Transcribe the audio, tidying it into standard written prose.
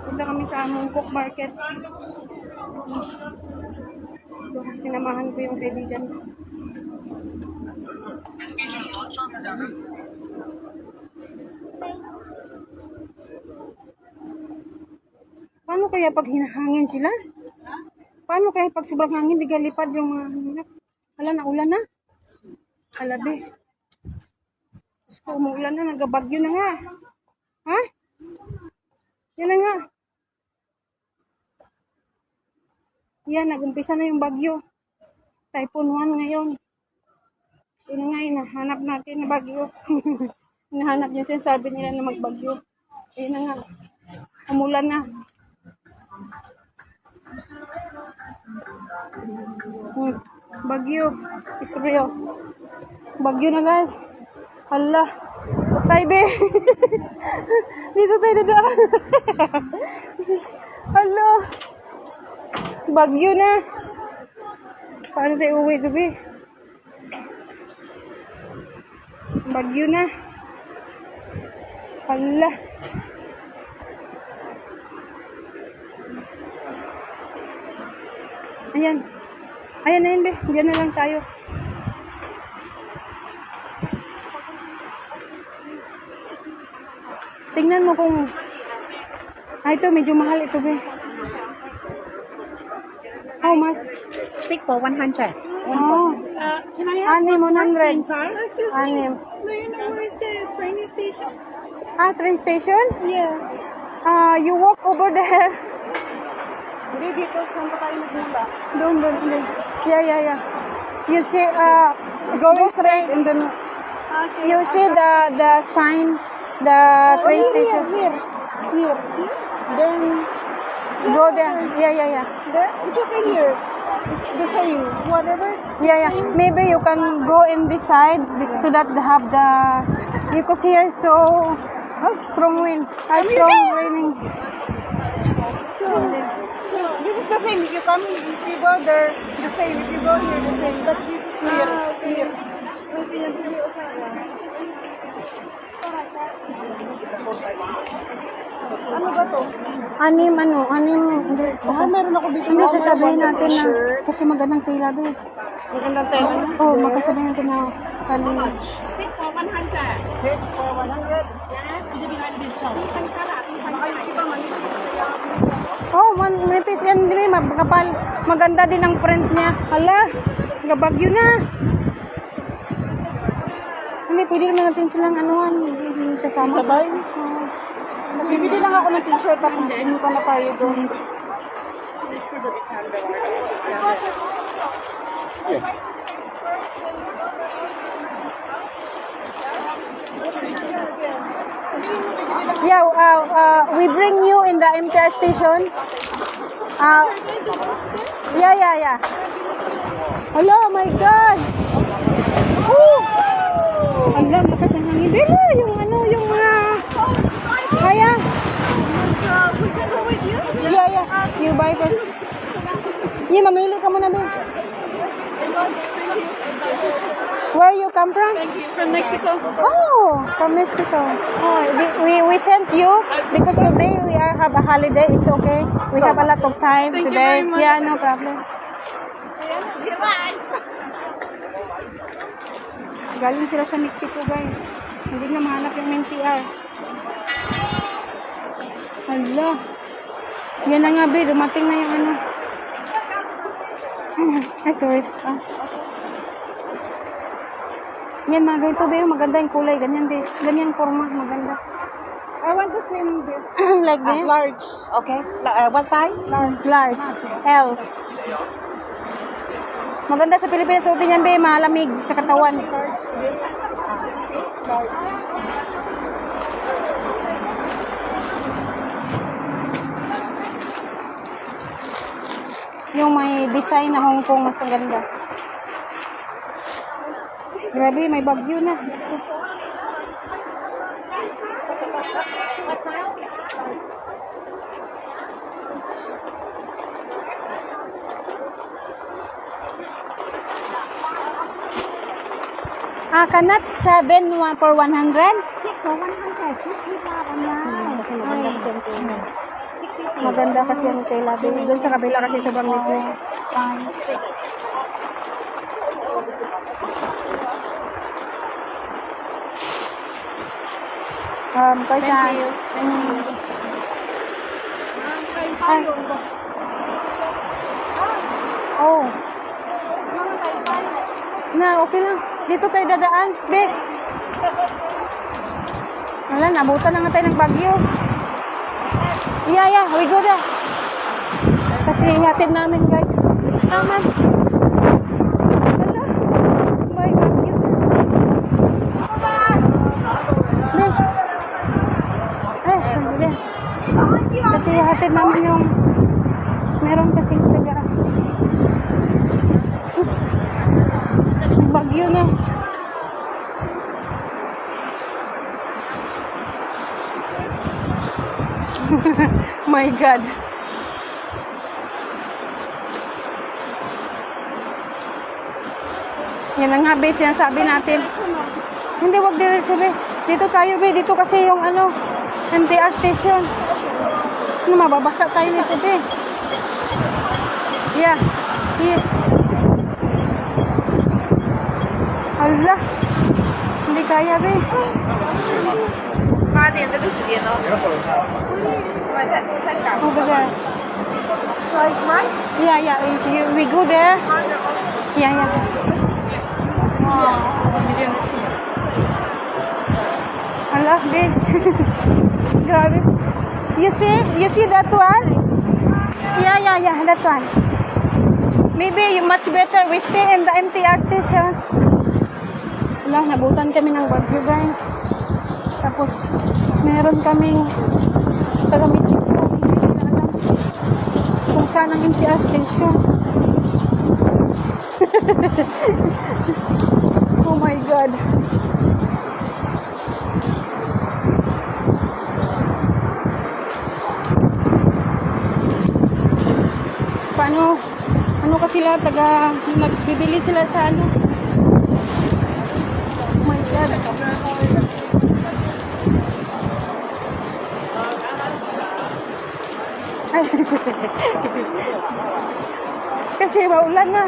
Punta kami sa Mongkok Market. Sinamahan ko yung kaibigan ko. Paano kaya pag hinahangin sila? Paano kaya pag sobrang hangin, di galipad yung mga hanap? Hala, naulan na. Alabi. Gusto ko, umuulan na, nagabagyo na nga. Ha? Yan na nga. Yan, nag-umpisa na yung bagyo. Typhoon 1 ngayon. Yun na nga, hinahanap natin na bagyo. Hinahanap yung sinasabi nila na magbagyo. Ayun na nga. Umulan na. Bagyo. Is real. Bagyo na guys. Hala. Tayo be. Dito tayo dadaan. Hala. Bagyo na. Paano tayo uwi gabi? Bagyo na. Hala. Ayan. Ayan na yun, be. Diyan na lang tayo. Tingnan mo kung... ito, medyo mahal ito, be. How much? 6 for 100. Oh. Can I have Anim, 100. Excuse Anim. Do you know where is the train station? Train station? Yeah. You walk over there. Hindi, dito. Saan pa tayo magmula? Doon. Yeah. You see, go straight and then Okay. you see the sign, the train station. Here. Then, Go there. Yeah. there? It's okay here. The same. Whatever. Yeah. Maybe you can go in this side so that they have the, because here so strong wind, strong raining. So, this is the same. If you come, if you go there, the same. If you go here, the same. But this is here. Here. Ano ba to? Anim. Meron ako dito. Hindi, sasabihin natin na, kasi magandang tela doon. Magandang tela na. Oo, magkasabihin natin na kanina. 6 for 100. 6 for 100? Yes. Hindi binali din siya. Oh, may piece yan din, magkapal. Maganda din ang print niya. Hala, nagabagyo na. Hindi, pwede naman natin silang anuhan. Sasama. Sabay? Bibili lang ako ng t-shirt at hindi pa na tayo doon. Yeah, we bring you in the MTR station. Yeah. Hello, my God. Woo! Hala, lakas ng hangin. Bella, yung mga... Kaya? We can go with you? Yeah. You buy first. Yeah, mamili ka muna, Ben. Where you come from? From Mexico. Oh, from Mexico. Oh, we sent you because today we have a holiday. It's okay. We have a lot of time Thank you today. very much. Yeah, no problem. Goodbye. Galing sila sa Mexico, guys. Hindi na mahanap yung MTR. Hala. Yan na nga, be. Dumating na yung ano. Ay, sorry. Yan, mga ganito, be. Maganda yung kulay. Ganyan, be. Ganyan forma. Maganda. I want the same this. Like this? Large. Okay. What size? Large. L. Maganda sa Pilipinas. Suotin yan, be. Malamig sa katawan. Yung may design na Hong Kong, mas maganda. Grabe, may bagyo na. Kanat 7 for 100. 6 or 100. Cheap na online. Maganda kasi yung tela. Doon sa kabila kasi sobrang lipo. Kaya oh. Na, okay lang. Dito tayo dadaan. Be. Wala, nabutan na nga tayo ng bagyo. Yeah, we go there. Kasi hatid namin, guys. Tama. Wala. May bagyo. Be. Be. Kasi hatid namin yung meron kasing taga. May bagyo niya. My God. Yan ang nga, babe, sinasabi natin. Hindi, wag diretso, be. Dito tayo, be. Dito kasi yung ano, MTR station. Ano, mababasa tayo nito, be. Yeah. Allah. Hindi kaya, be. Over there. Yeah. We go there. Yeah. Allah, babe. Grabe. You see that one? Yeah, that one. Maybe much better we stay in the MTR station. Wala, nabutan kami ng bagyo, guys. Tapos, meron kaming taga-Mexico. Hindi nila alam kung saan ang MTR station. Oh my God. Paano? Ano kasi sila? Nagbibili sila sa ano? Oh my God. Kasi maulan na.